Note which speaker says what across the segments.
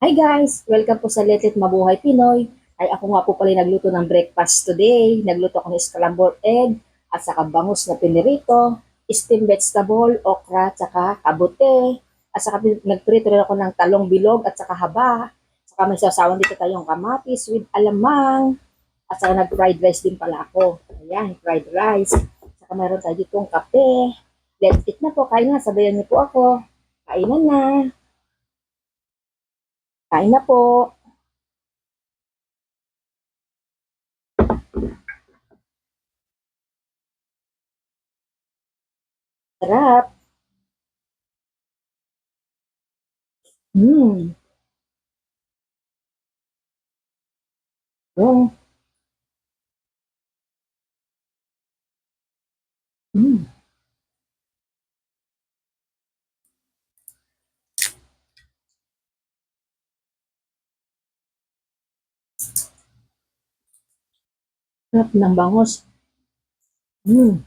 Speaker 1: Hi guys! Welcome po sa Let It Mabuhay Pinoy. Ay ako nga po pala nagluto ng breakfast today. Nagluto ako ng scrambled egg at saka bangus na pinirito, steamed vegetable, okra, saka kabute. At saka nagprito rin ako ng talong bilog at saka haba. Saka may sasawan dito tayong kamatis with alamang. At saka nag-fried rice din pala ako. Ayan, fried rice. Saka meron tayo ditong kape. Let's eat na po. Kain na. Sabayan niyo po ako. Kainan na. Kain na po. Sarap. Hmm. Yung, mm, sarap ng bangos. Mm,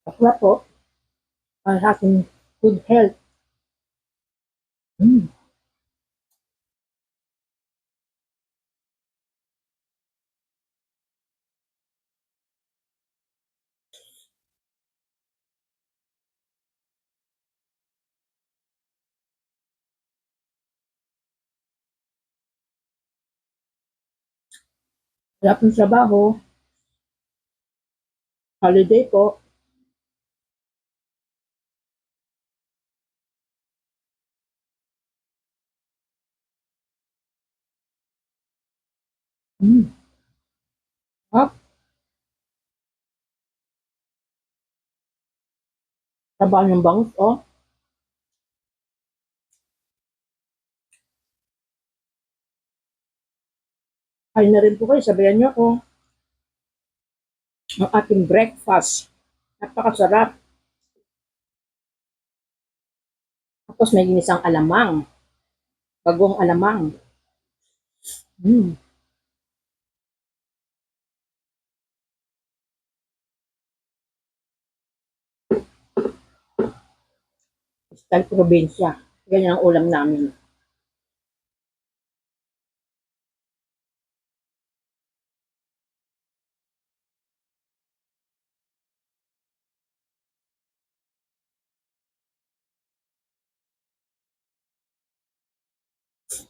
Speaker 1: sarap po. Para sa ating good health. Mm, sarap ng trabaho. Holiday po. Mm, sarap. Trabaho ng bangus, oh. Kain na rin po kayo. Sabayan niyo ako. Ang ating breakfast. Napakasarap. Tapos may ginisang alamang. Bagong alamang. Mm, style probinsya. Ganyan ang ulam namin.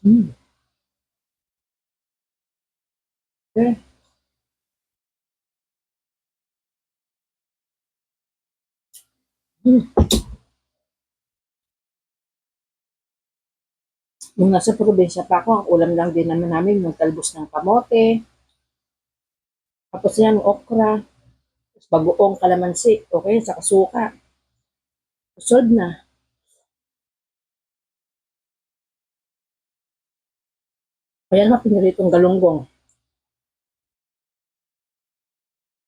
Speaker 1: Mm, okay. Mm. Nung nasa probinsya pa ako, ang ulam lang din naman namin yung talbos ng kamote. Tapos yan, okra. Tapos bagoong kalamansi. Okay, sa kasuka. Usod na. Ayan na, piniritong galunggong.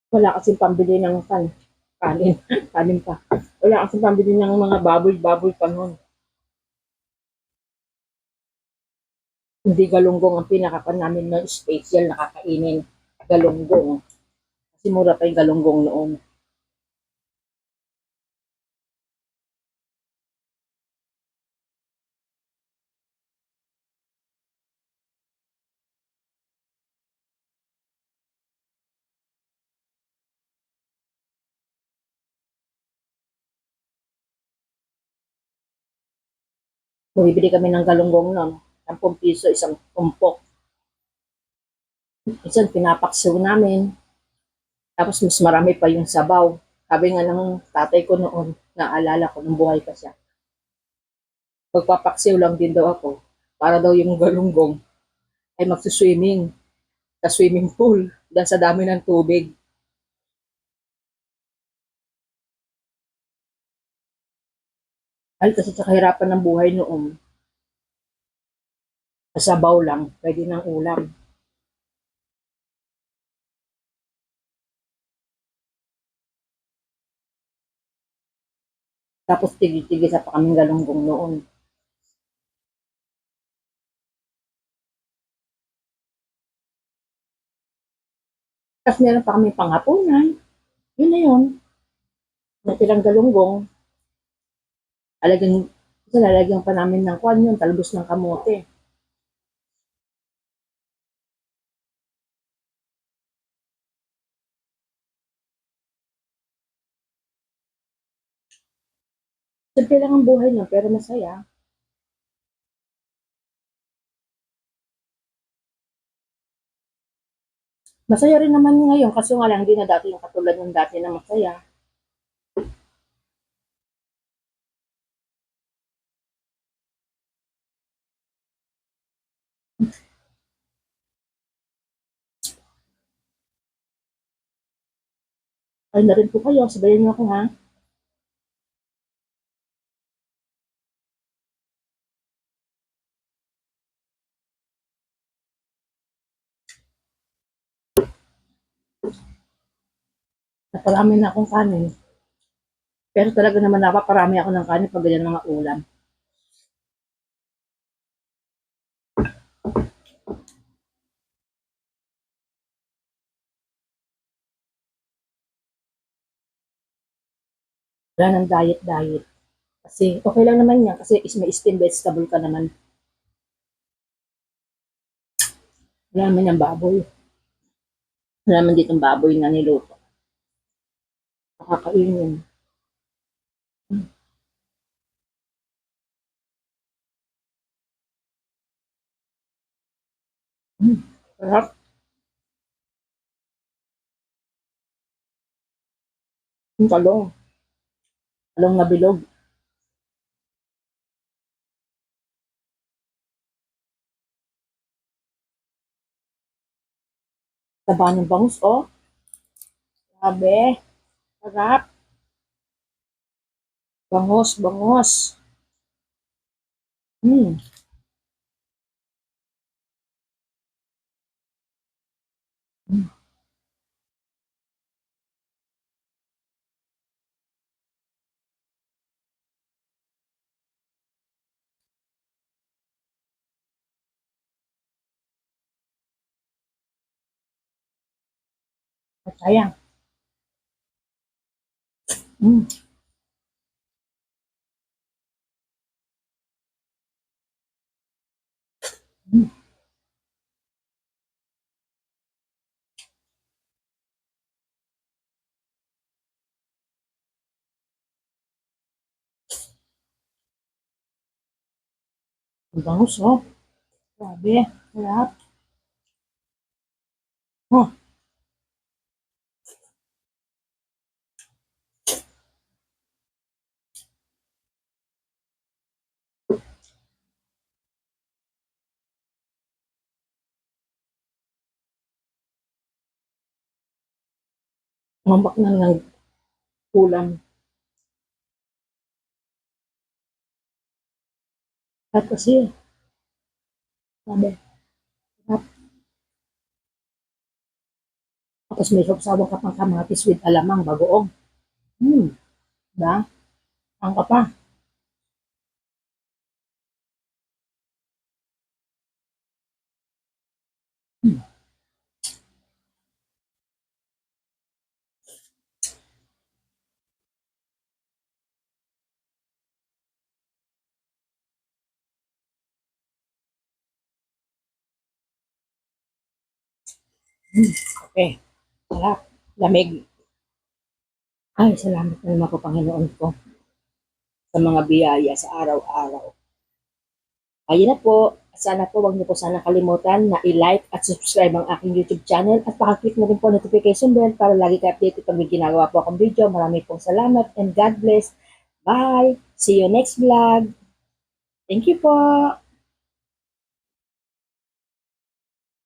Speaker 1: Wala kasing pambili ng kanin. Kanin pa. Wala kasing pambili ng mga baboy-baboy pa noon. Hindi galunggong ang pinakapan namin na special na kakainin. Galunggong. Kasi mura pa yung galunggong noon. Bumibili kami ng galunggong noon. 10 piso isang tumpok. Minsan pinapaksiw namin. Tapos mas marami pa yung sabaw. Sabi nga ng tatay ko noon, naalala ko nung buhay pa siya. Magpapaksiw lang din daw ako para daw yung galunggong ay magsuswimming sa swimming pool dahil sa dami ng tubig. Ay, kasi sa kahirapan ng buhay noon, sabaw lang, pwede ng ulam. Tapos tigil-tigil sa pa kaming galunggong noon. Tapos meron pa kami panghapunan. Yun na yun. Natirang galunggong. Alagyan, isa lalagyan pa namin ng kwan yun, talbos ng kamote. Simple lang ang buhay nun, pero masaya. Masaya rin naman ngayon, kasi nga lang, hindi na dati yung katulad ng dati na masaya. Ay na rin po kayo, sabayan niyo ako ha. Naparami na akong kanin. Pero talaga naman napaparami ako ng kanin pag ganyan mga ulam. Wala ng diet-diet. Kasi okay lang naman yan kasi may steamed vegetable ka naman. Wala naman yung baboy. Wala naman ditong baboy na niluto. Nakakainin. Sarap. Yung talong. Talong na bilog. Taba ng bangus, oh. Grabe. Sarap. Bangos, bangos. Hmm. Sayang. Hmm. Hmm. Ang bangus, oh. Grabe. Sarap. Oh, mambak na ng ulam. At kasi, sabi, sarap. Tapos may sabsawang ka pang kamatis with alamang bagoong. Hmm. Diba? Ang ka pa. Hmm. Hmm. Okay. Sarap. Lamig. Ay, salamat na naman po, Panginoon ko, sa mga biyaya sa araw-araw. Ayun na po. Sana po, wag niyo po sana kalimutan na i-like at subscribe ang aking YouTube channel at pakiclick na rin po notification bell para lagi kayo updated pag may ginagawa po akong video. Maraming pong salamat and God bless. Bye! See you next vlog. Thank you po!